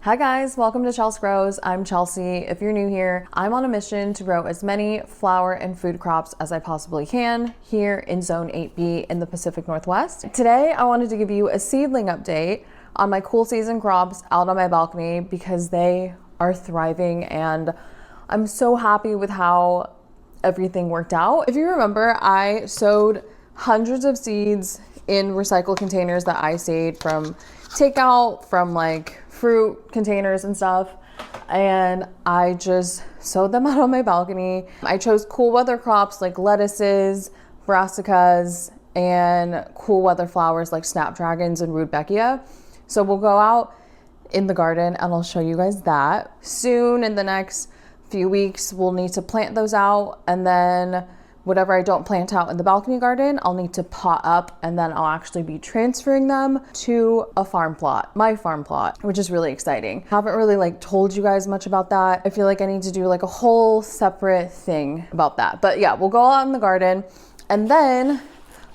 Hi guys, welcome to CHELSGROWS. I'm Chelsea. If you're new here, I'm on a mission to grow as many flower and food crops as I possibly can here in Zone 8B in the Pacific Northwest. Today, I wanted to give you a seedling update on my cool season crops out on my balcony because they are thriving and I'm so happy with how everything worked out. If you remember, I sowed hundreds of seeds in recycled containers that I saved from takeout, from like fruit containers and stuff, and I just sowed them out on my balcony. I chose cool weather crops like lettuces, brassicas, and cool weather flowers like snapdragons and rudbeckia. So we'll go out in the garden and I'll show you guys that. Soon in the next few weeks, we'll need to plant those out, and then whatever I don't plant out in the balcony garden, I'll need to pot up, and then I'll actually be transferring them to a farm plot, my farm plot, which is really exciting. Haven't really told you guys much about that. I feel like I need to do like a whole separate thing about that. But yeah, we'll go out in the garden, and then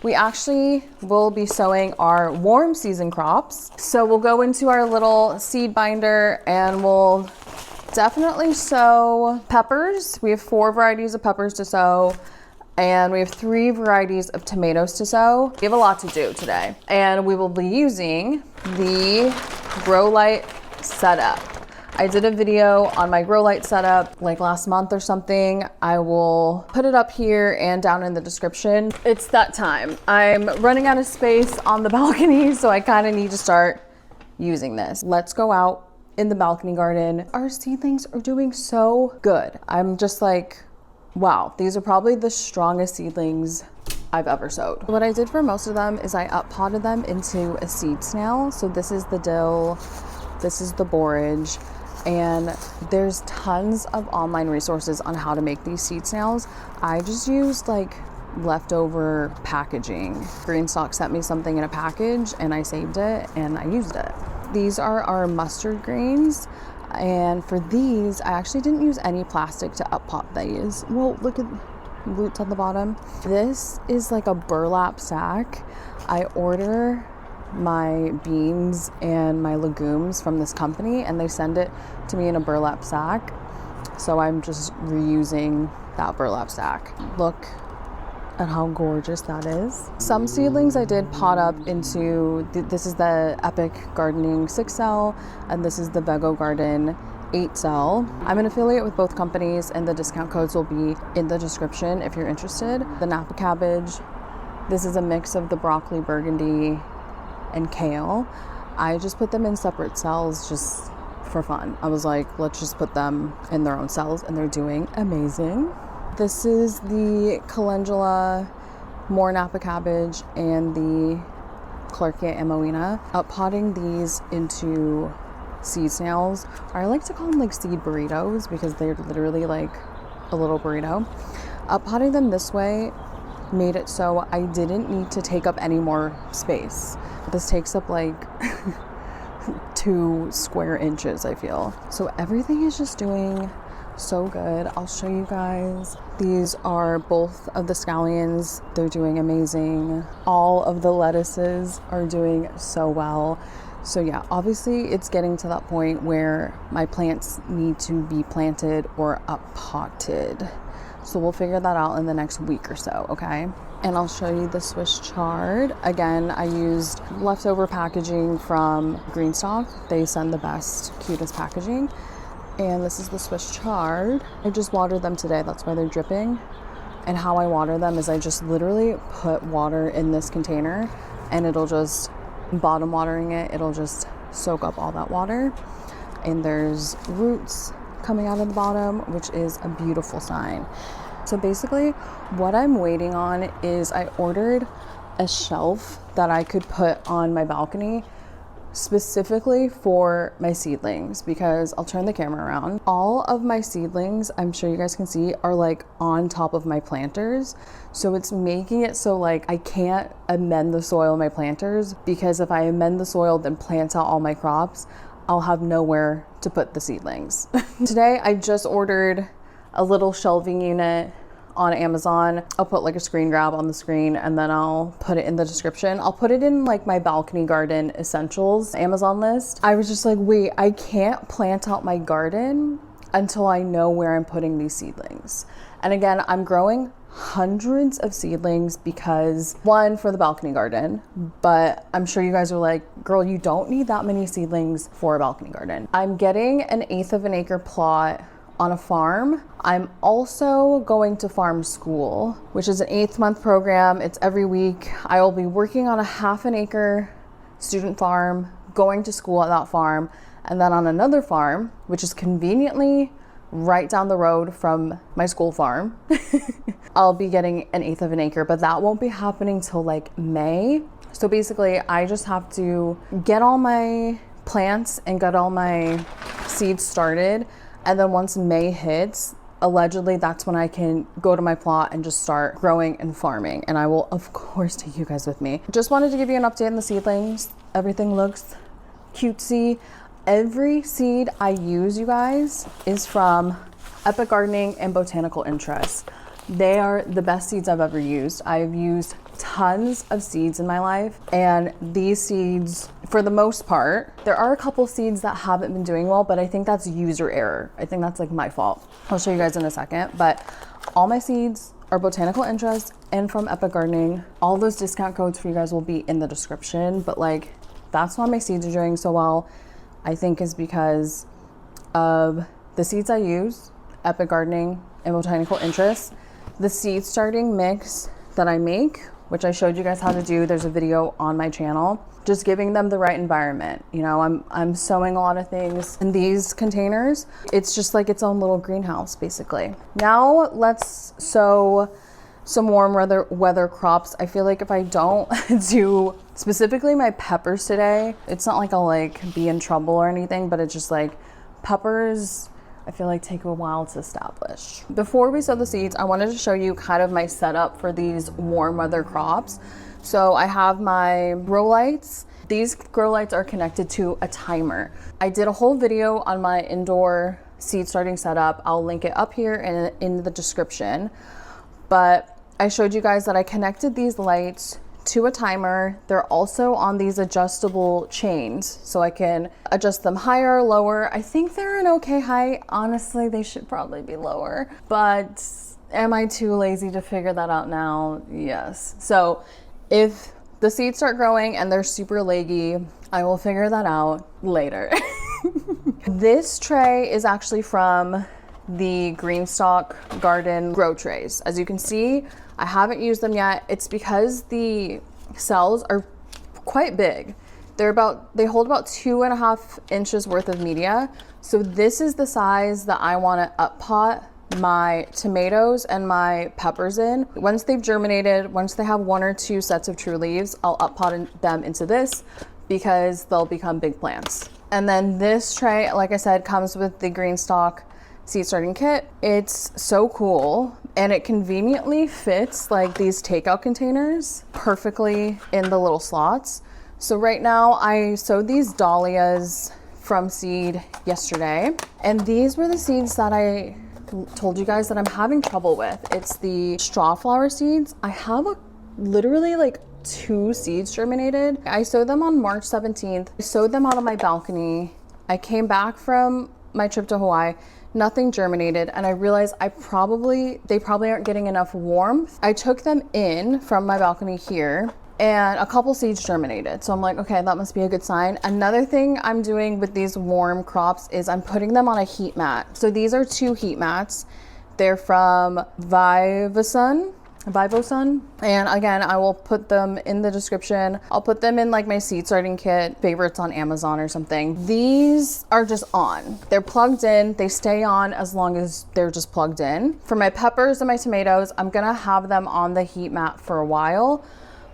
we actually will be sowing our warm season crops. So we'll go into our little seed binder and we'll definitely sow peppers. We have 4 varieties of peppers to sow, and we have 3 varieties of tomatoes to sow. We have a lot to do today, and we will be using the grow light setup. I did a video on my grow light setup like last month or something. I will put it up here and down in the description. It's that time. I'm running out of space on the balcony, so I kind of need to start using this. Let's go out in the balcony garden. Our seedlings are doing so good. I'm just like, wow, these are probably the strongest seedlings I've ever sowed. What I did for most of them is I up-potted them into a seed snail. So this is the dill, this is the borage, and there's tons of online resources on how to make these seed snails. I just used like leftover packaging. GreenStalk sent me something in a package and I saved it and I used it. These are our mustard grains. And for these, I actually didn't use any plastic to up pot these. Well, look at roots on the bottom. This is like a burlap sack. I order my beans and my legumes from this company and they send it to me in a burlap sack. So I'm just reusing that burlap sack. Look at how gorgeous that is. Some seedlings I did pot up into, this is the Epic Gardening 6-cell, and this is the Vego Garden 8-cell. I'm an affiliate with both companies, and the discount codes will be in the description if you're interested. The Napa cabbage, this is a mix of the broccoli, burgundy, and kale. I just put them in separate cells just for fun. I was like, let's just put them in their own cells, and they're doing amazing. This is the calendula, more Napa cabbage, and the Clarkia amoena. Up-potting these into seed snails, or I like to call them like seed burritos because they're literally like a little burrito. Up-potting them this way made it so I didn't need to take up any more space. This takes up like 2 square inches, I feel. So everything is just doing so good. I'll show you guys. These are both of the scallions. They're doing amazing. All of the lettuces are doing so well. So yeah, obviously it's getting to that point where my plants need to be planted or up-potted. So we'll figure that out in the next week or so, okay? And I'll show you the Swiss chard. Again, I used leftover packaging from GreenStalk. They send the best, cutest packaging. And this is the Swiss chard. I just watered them today, that's why they're dripping. And how I water them is I just literally put water in this container and it'll just, bottom watering it, it'll just soak up all that water. And there's roots coming out of the bottom, which is a beautiful sign. So basically, what I'm waiting on is I ordered a shelf that I could put on my balcony specifically for my seedlings, because I'll turn the camera around. All of my seedlings, I'm sure you guys can see, are like on top of my planters. So it's making it so like I can't amend the soil in my planters, because if I amend the soil then plant out all my crops, I'll have nowhere to put the seedlings. Today I just ordered a little shelving unit on Amazon. I'll put like a screen grab on the screen and then I'll put it in the description. I'll put it in like my balcony garden essentials Amazon list. I was just like, wait, I can't plant out my garden until I know where I'm putting these seedlings. And again, I'm growing hundreds of seedlings because one, for the balcony garden, but I'm sure you guys are like, girl, you don't need that many seedlings for a balcony garden. I'm getting an 1/8 of an acre plot on a farm. I'm also going to farm school, which is an 8-month program. It's every week. I will be working on a 1/2 an acre student farm, going to school at that farm, and then on another farm, which is conveniently right down the road from my school farm, I'll be getting an 1/8 of an acre, but that won't be happening till like May. So basically I just have to get all my plants and get all my seeds started. And then once May hits, allegedly that's when I can go to my plot and just start growing and farming. And I will of course take you guys with me. Just wanted to give you an update on the seedlings. Everything looks cutesy. Every seed I use, you guys, is from Epic Gardening and Botanical Interest. They are the best seeds I've ever used. I've used tons of seeds in my life, and these seeds, for the most part, there are a couple seeds that haven't been doing well, but I think that's user error. I think that's like my fault. I'll show you guys in a second, but all my seeds are Botanical Interest and from Epic Gardening. All those discount codes for you guys will be in the description, but like, that's why my seeds are doing so well. I think is because of the seeds I use, Epic Gardening and Botanical Interest. The seed starting mix that I make, which I showed you guys how to do, there's a video on my channel, just giving them the right environment. You know, I'm sowing a lot of things in these containers. It's just like its own little greenhouse, basically. Now let's sow some warm weather crops. I feel like if I don't do specifically my peppers today, it's not like I'll like be in trouble or anything, but it's just like peppers, I feel like take a while to establish. Before we sow the seeds, I wanted to show you kind of my setup for these warm weather crops. So I have my grow lights. These grow lights are connected to a timer. I did a whole video on my indoor seed starting setup. I'll link it up here and in the description. But I showed you guys that I connected these lights to a timer. They're also on these adjustable chains, so I can adjust them higher or lower. I think they're an okay height. Honestly, they should probably be lower, but am I too lazy to figure that out now? Yes. So if the seeds start growing and they're super leggy, I will figure that out later. This tray is actually from the GreenStalk garden grow trays. As you can see, I haven't used them yet. It's because the cells are quite big. They hold about 2.5 inches worth of media. So this is the size that I want to up pot my tomatoes and my peppers in. Once they've germinated, once they have 1 or 2 sets of true leaves, I'll up pot them into this because they'll become big plants. And then this tray, like I said, comes with the GreenStalk seed starting kit. It's so cool, and it conveniently fits like these takeout containers perfectly in the little slots. So right now I sowed these dahlias from seed yesterday, and these were the seeds that I told you guys that I'm having trouble with. It's the straw flower seeds. I have literally like 2 seeds germinated. I sowed them on March 17th. I sowed them out on my balcony. I came back from my trip to Hawaii. Nothing germinated, and I realized they probably aren't getting enough warmth. I took them in from my balcony here, and a couple seeds germinated. So I'm like, okay, that must be a good sign. Another thing I'm doing with these warm crops is I'm putting them on a heat mat. So these are 2 heat mats. They're from Vivosun. And again, I will put them in the description. I'll put them in like my seed starting kit favorites on Amazon or something. These are just on. They're plugged in. They stay on as long as they're just plugged in. For my peppers and my tomatoes, I'm gonna have them on the heat mat for a while.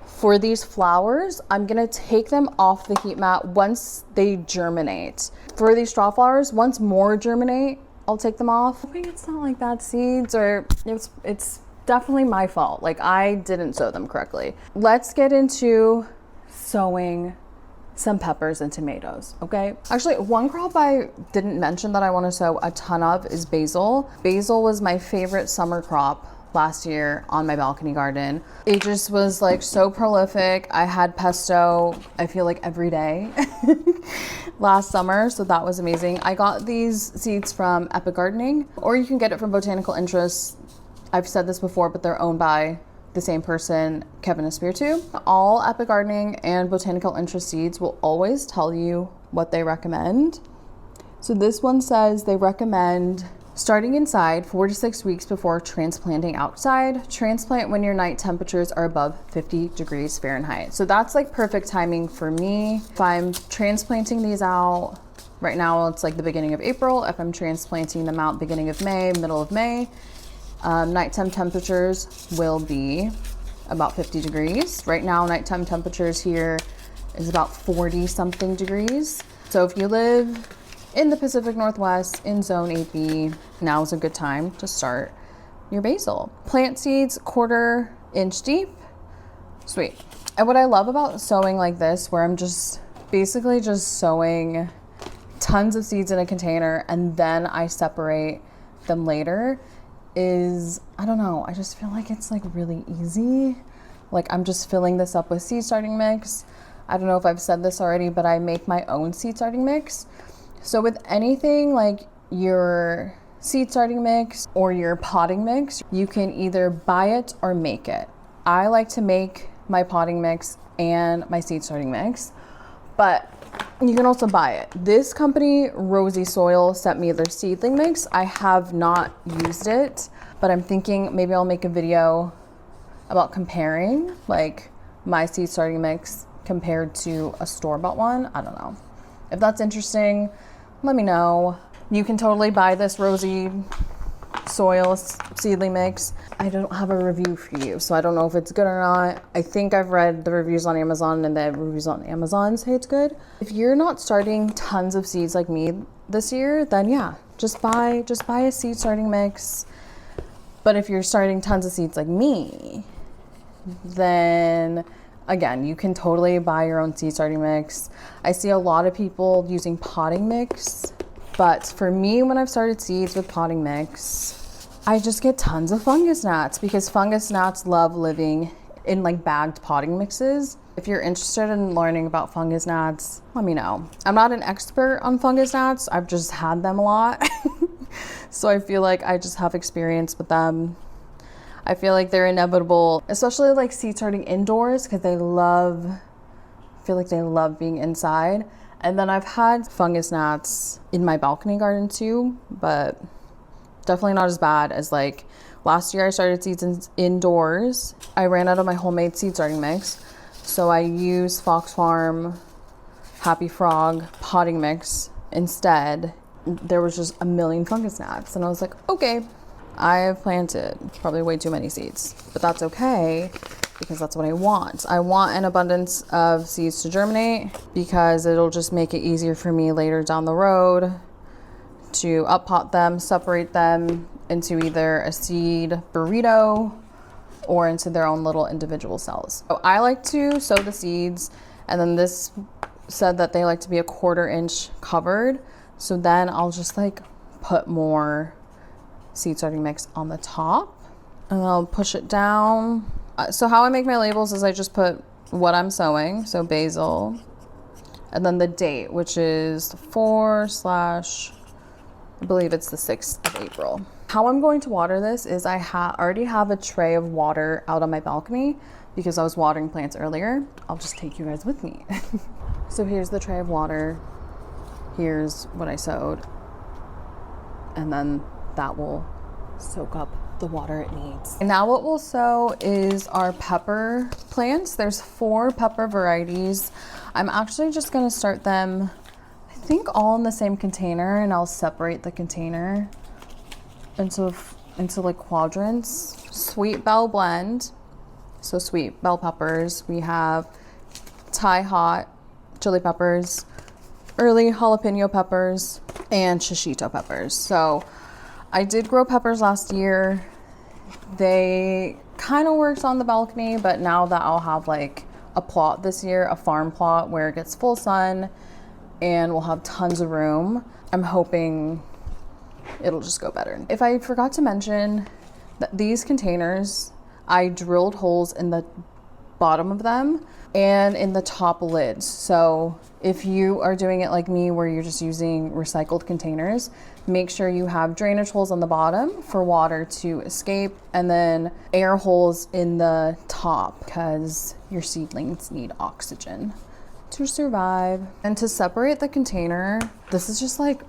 For these flowers, I'm gonna take them off the heat mat once they germinate. For these straw flowers, once more germinate, I'll take them off. I think it's not like bad seeds, or it's definitely my fault. Like, I didn't sow them correctly. Let's get into sowing some peppers and tomatoes, okay? Actually, one crop I didn't mention that I want to sow a ton of is basil. Basil was my favorite summer crop last year on my balcony garden. It just was like so prolific. I had pesto, I feel like every day last summer, so that was amazing. I got these seeds from Epic Gardening, or you can get it from Botanical Interests. I've said this before, but they're owned by the same person, Kevin Espiritu. All Epic Gardening and Botanical Interest seeds will always tell you what they recommend. So this one says they recommend starting inside 4 to 6 weeks before transplanting outside. Transplant when your night temperatures are above 50 degrees Fahrenheit. So that's like perfect timing for me. If I'm transplanting these out, right now it's like the beginning of April. If I'm transplanting them out beginning of May, middle of May, nighttime temperatures will be about 50 degrees. Right now, nighttime temperatures here is about 40 something degrees. So if you live in the Pacific Northwest in Zone 8B, now is a good time to start your basil. Plant seeds 1/4 inch deep. Sweet. And what I love about sowing like this, where I'm just basically just sowing tons of seeds in a container and then I separate them later, is, I don't know, I just feel like it's like really easy. Like I'm just filling this up with seed starting mix. I don't know if I've said this already, but I make my own seed starting mix. So with anything like your seed starting mix or your potting mix, you can either buy it or make it. I like to make my potting mix and my seed starting mix, but you can also buy it. This company, Rosy Soil, sent me their seedling mix. I have not used it, but I'm thinking maybe I'll make a video about comparing like my seed starting mix compared to a store-bought one. I don't know. If that's interesting, let me know. You can totally buy this Rosy Soil seedling mix. I don't have a review for you, so I don't know if it's good or not. I think I've read the reviews on Amazon, and the reviews on Amazon say it's good. If you're not starting tons of seeds like me this year, then yeah, just buy a seed starting mix. But if you're starting tons of seeds like me, then again, you can totally buy your own seed starting mix. I see a lot of people using potting mix, but for me, when I've started seeds with potting mix, I just get tons of fungus gnats because fungus gnats love living in like bagged potting mixes. If you're interested in learning about fungus gnats, let me know. I'm not an expert on fungus gnats. I've just had them a lot. So I feel like I just have experience with them. I feel like they're inevitable, especially like seed starting indoors, because I feel like they love being inside. And then I've had fungus gnats in my balcony garden too, but definitely not as bad as like last year I started seeds indoors. I ran out of my homemade seed starting mix. So I used Fox Farm Happy Frog potting mix instead. There was just a million fungus gnats and I was like, okay, I have planted probably way too many seeds, but that's okay because that's what I want. I want an abundance of seeds to germinate because it'll just make it easier for me later down the road to up pot them, separate them into either a seed burrito or into their own little individual cells. So I like to sow the seeds, and then this said that they like to be 1/4 inch covered. So then I'll just like put more seed starting mix on the top and I'll push it down. So how I make my labels is I just put what I'm sowing, so basil, and then the date, which is I believe it's the 6th of April. How I'm going to water this is I already have a tray of water out on my balcony because I was watering plants earlier. I'll just take you guys with me. So here's the tray of water. Here's what I sowed. And then that will soak up the water it needs. And now what we'll sow is our pepper plants. There's 4 pepper varieties. I'm actually just gonna start them, I think all in the same container, and I'll separate the container into like quadrants. Sweet bell blend. So sweet bell peppers. We have Thai hot chili peppers, early jalapeno peppers, and shishito peppers. So I did grow peppers last year. They kind of worked on the balcony, but now that I'll have like a plot this year, a farm plot where it gets full sun and we'll have tons of room, I'm hoping it'll just go better. If I forgot to mention, These containers, I drilled holes in the bottom of them and in the top lids. So if you are doing it like me, where you're just using recycled containers, make sure you have drainage holes on the bottom for water to escape, and then air holes in the top because your seedlings need oxygen to survive. And to separate the container, this is just like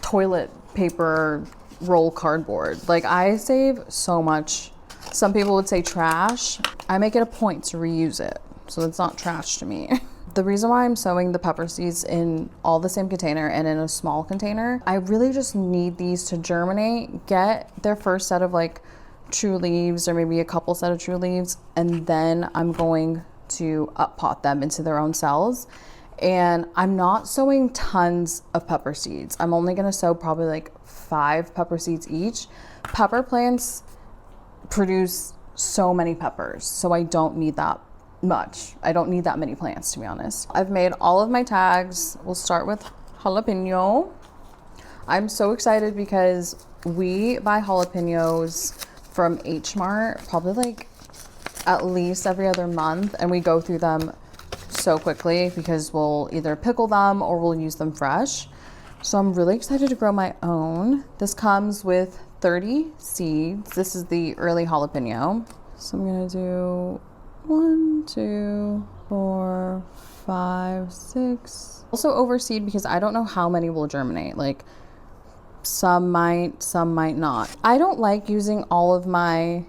toilet paper roll cardboard. Like, I save so much. Some people would say trash. I make it a point to reuse it, so it's not trash to me. The reason why I'm sowing the pepper seeds in all the same container and in a small container, I really just need these to germinate, get their first set of like true leaves, or maybe a couple set of true leaves, and then I'm going to up pot them into their own cells. And I'm not sowing tons of pepper seeds. I'm only gonna sow probably like 5 pepper seeds each. Pepper plants produce so many peppers, so I don't need that much. I don't need that many plants, to be honest. I've made all of my tags. We'll start with jalapeno. I'm so excited because we buy jalapenos from H Mart probably like at least every other month, and we go through them so quickly because we'll either pickle them or we'll use them fresh. So I'm really excited to grow my own. This comes with 30 seeds. This is the early jalapeno. So I'm gonna do 1, 2, 4, 5, 6. Also overseed because I don't know how many will germinate. Like, some might not. I don't like using all of my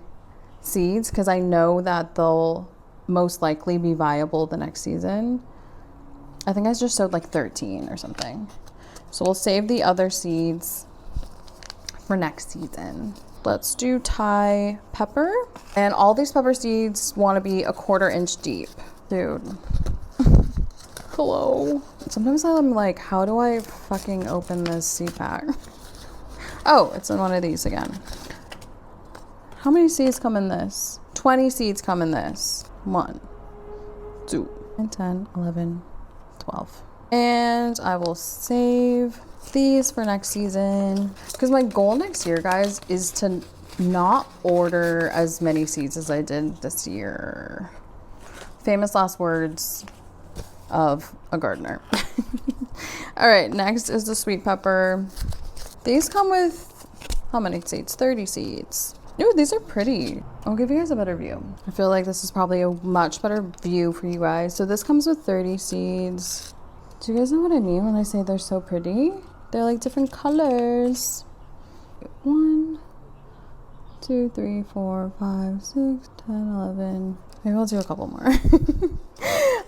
seeds because I know that they'll most likely be viable the next season. I think I just sowed like 13 or something. So we'll save the other seeds for next season. Let's do Thai pepper. And all these pepper seeds want to be 1/4 inch deep. Dude. Hello. Sometimes I'm like, how do I fucking open this seed pack? Oh, it's in one of these again. How many seeds come in this? 20 seeds come in this. 1, 2, 10, 11, 12. And I will save these for next season, because my goal next year, guys, is to not order as many seeds as I did this year. Famous last words of a gardener. All right, next is the sweet pepper. These come with how many seeds? 30 seeds. Ooh, these are pretty. I'll give you guys a better view. I feel like this is probably a much better view for you guys. So this comes with 30 seeds. Do you guys know what I mean when I say they're so pretty? They're like different colors. 1, 2, 3, 4, 5, 6, 10, 11. Maybe I'll do a couple more.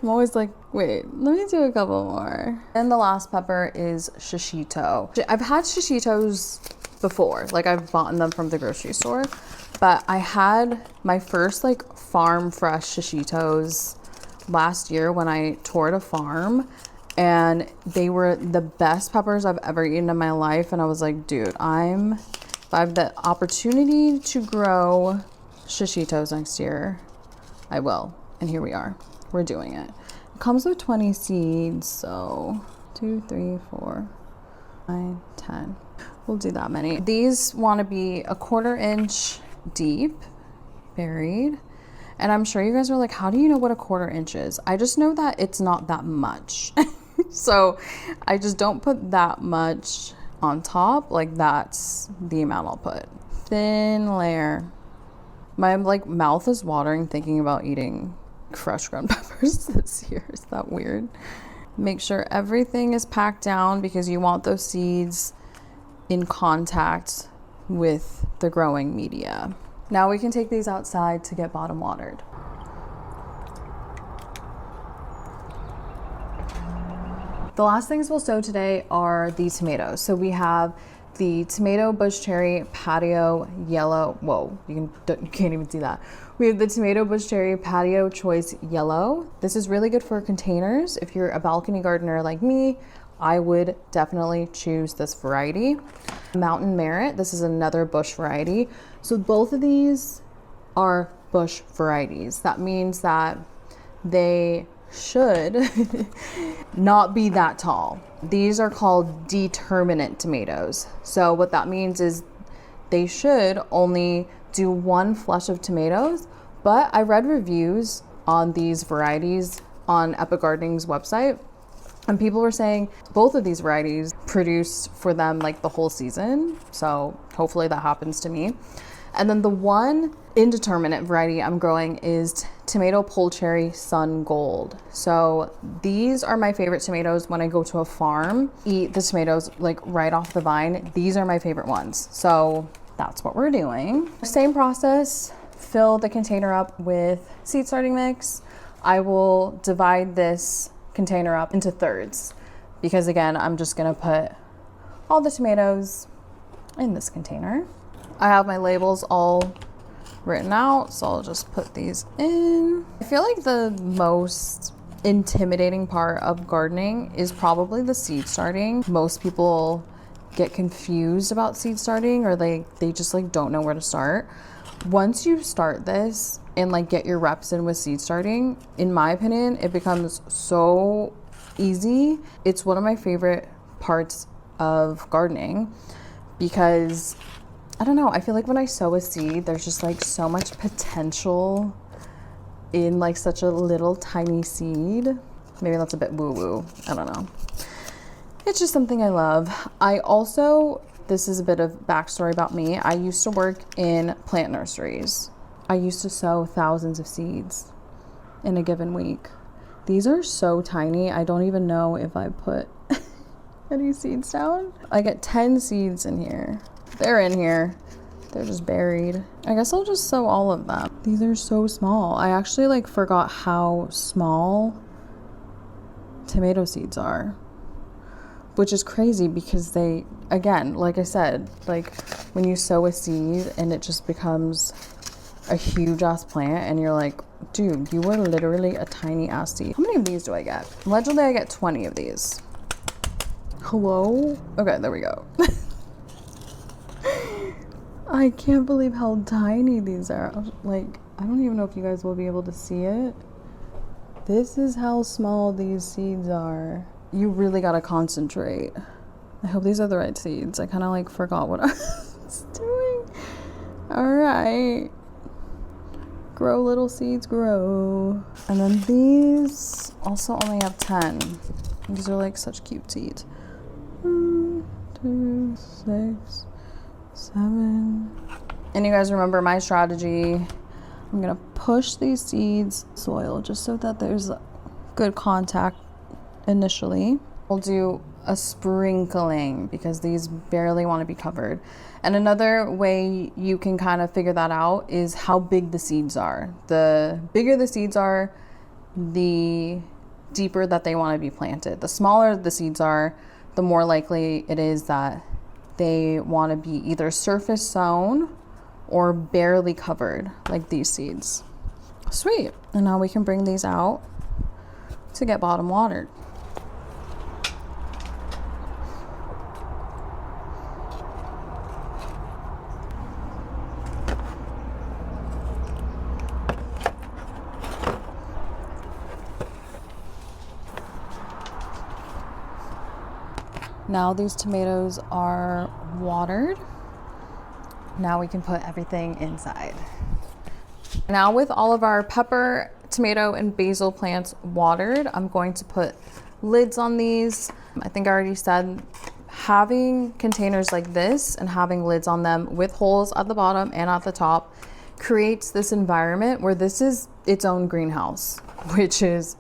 I'm always like, wait, let me do a couple more. And the last pepper is shishito. I've had shishitos before, like I've bought them from the grocery store, but I had my first like farm fresh shishitos last year when I toured a farm, and they were the best peppers I've ever eaten in my life. And I was like, dude, if I have the opportunity to grow shishitos next year, I will. And here we are, we're doing it. It comes with 20 seeds, so 2, 3, 4, 9, 10. We'll do that many. These want to be 1/4 inch deep, buried. And I'm sure you guys are like, how do you know what 1/4 inch is? I just know that it's not that much. So I just don't put that much on top. Like, that's the amount I'll put. Thin layer. My like mouth is watering thinking about eating fresh ground peppers this year. Is that weird? Make sure everything is packed down because you want those seeds in contact with the growing media. Now we can take these outside to get bottom watered. The last things we'll sow today are the tomatoes. So we have the tomato bush cherry patio yellow. Whoa, you can't even see that. We have the tomato bush cherry patio choice yellow. This is really good for containers. If you're a balcony gardener like me, I would definitely choose this variety. Mountain Merit, this is another bush variety. So both of these are bush varieties. That means that they should not be that tall. These are called determinate tomatoes. So what that means is they should only do one flush of tomatoes, but I read reviews on these varieties on Epic Gardening's website, and people were saying both of these varieties produce for them like the whole season. So hopefully that happens to me. And then the one indeterminate variety I'm growing is tomato pole cherry sun gold. So these are my favorite tomatoes when I go to a farm, eat the tomatoes like right off the vine. These are my favorite ones. So that's what we're doing. Same process, fill the container up with seed starting mix. I will divide this container up into thirds because again, I'm just gonna put all the tomatoes in this container. I have my labels all written out, so I'll just put these in. I feel like the most intimidating part of gardening is probably the seed starting. Most people get confused about seed starting, or they just like don't know where to start. Once you start this and like get your reps in with seed starting, in my opinion, it becomes so easy. It's one of my favorite parts of gardening because I don't know, I feel like when I sow a seed, there's just like so much potential in like such a little tiny seed. Maybe that's a bit woo-woo, I don't know. It's just something I love. I also, this is a bit of backstory about me. I used to work in plant nurseries. I used to sow thousands of seeds in a given week. These are so tiny, I don't even know if I put any seeds down. I get 10 seeds in here. They're in here. They're just buried. I guess I'll just sow all of them. These are so small. I actually like forgot how small tomato seeds are, which is crazy because they, again, like I said, like when you sow a seed and it just becomes a huge ass plant and you're like, dude, you were literally a tiny ass seed. How many of these do I get? Allegedly, I get 20 of these. Hello? Okay, there we go. I can't believe how tiny these are. Like, I don't even know if you guys will be able to see it. This is how small these seeds are. You really gotta concentrate. I hope these are the right seeds. I kind of like forgot what I was doing. All right. Grow little seeds, grow. And then these also only have 10. These are like such cute seeds. 1, 2, 6, 7. And you guys remember my strategy. I'm gonna push these seeds soil just so that there's good contact initially. We'll do a sprinkling because these barely want to be covered. And another way you can kind of figure that out is how big the seeds are. The bigger the seeds are, the deeper that they want to be planted. The smaller the seeds are, the more likely it is that they want to be either surface sown or barely covered, like these seeds. Sweet. And now we can bring these out to get bottom watered. Now these tomatoes are watered. Now we can put everything inside. Now with all of our pepper, tomato, and basil plants watered, I'm going to put lids on these. I think I already said having containers like this and having lids on them with holes at the bottom and at the top creates this environment where this is its own greenhouse, which is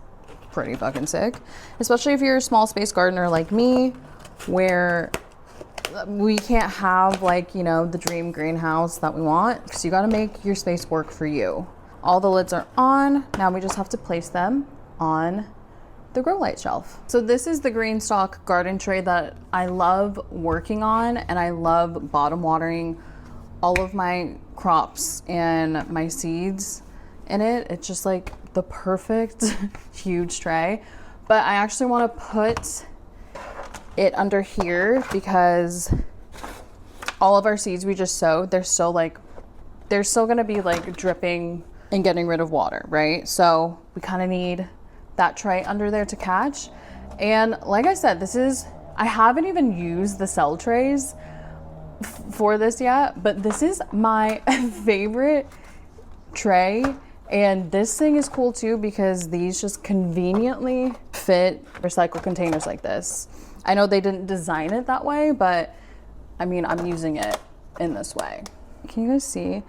pretty fucking sick. Especially if you're a small space gardener like me, where we can't have like, you know, the dream greenhouse that we want, because you got to make your space work for you. All the lids are on. Now we just have to place them on the grow light shelf. So this is the GreenStalk garden tray that I love working on, and I love bottom watering all of my crops and my seeds in it. It's just like the perfect huge tray. But I actually want to put it under here because all of our seeds we just sowed, they're still gonna be like dripping and getting rid of water, right? So we kind of need that tray under there to catch. And like I said, I haven't even used the cell trays, for this yet, but this is my favorite tray. And this thing is cool too because these just conveniently fit recycle containers like this. I know they didn't design it that way, but I mean, I'm using it in this way. Can you guys see?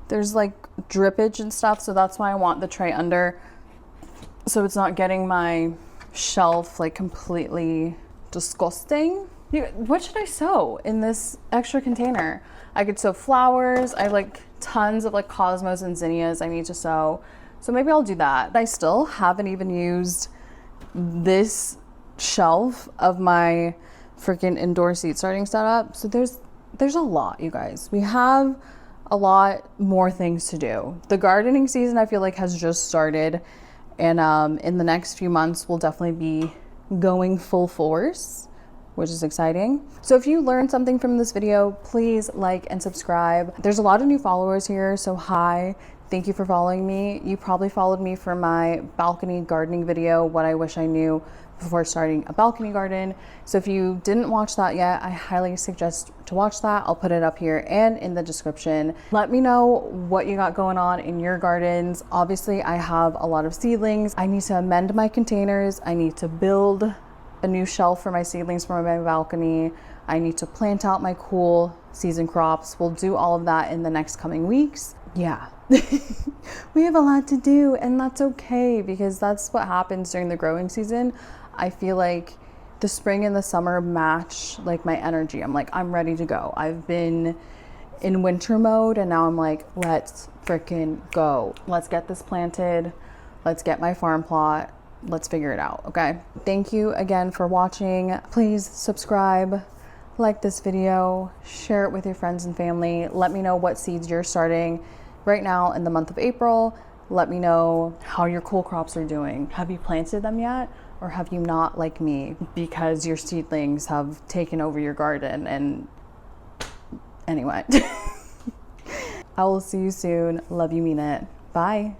There's like drippage and stuff, so that's why I want the tray under, so it's not getting my shelf like completely disgusting. What should I sow in this extra container? I could sow flowers. I have like tons of like cosmos and zinnias I need to sow, so maybe I'll do that. I still haven't even used this shelf of my freaking indoor seed starting setup, so there's a lot, you guys. We have a lot more things to do. The gardening season I feel like has just started, and in the next few months we'll definitely be going full force, which is exciting. So if you learned something from this video, please like and subscribe. There's a lot of new followers here, so hi, thank you for following me. You probably followed me for my balcony gardening video, what I wish I knew before starting a balcony garden. So if you didn't watch that yet, I highly suggest to watch that. I'll put it up here and in the description. Let me know what you got going on in your gardens. Obviously, I have a lot of seedlings. I need to amend my containers. I need to build a new shelf for my seedlings for my balcony. I need to plant out my cool season crops. We'll do all of that in the next coming weeks. Yeah. We have a lot to do, and that's okay because that's what happens during the growing season. I feel like the spring and the summer match like my energy. I'm like, I'm ready to go. I've been in winter mode and now I'm like, let's freaking go. Let's get this planted. Let's get my farm plot. Let's figure it out, okay? Thank you again for watching. Please subscribe, like this video, share it with your friends and family. Let me know what seeds you're starting right now in the month of April. Let me know how your cool crops are doing. Have you planted them yet? Or have you not, like me, because your seedlings have taken over your garden? And anyway, I will see you soon. Love you, mean it. Bye.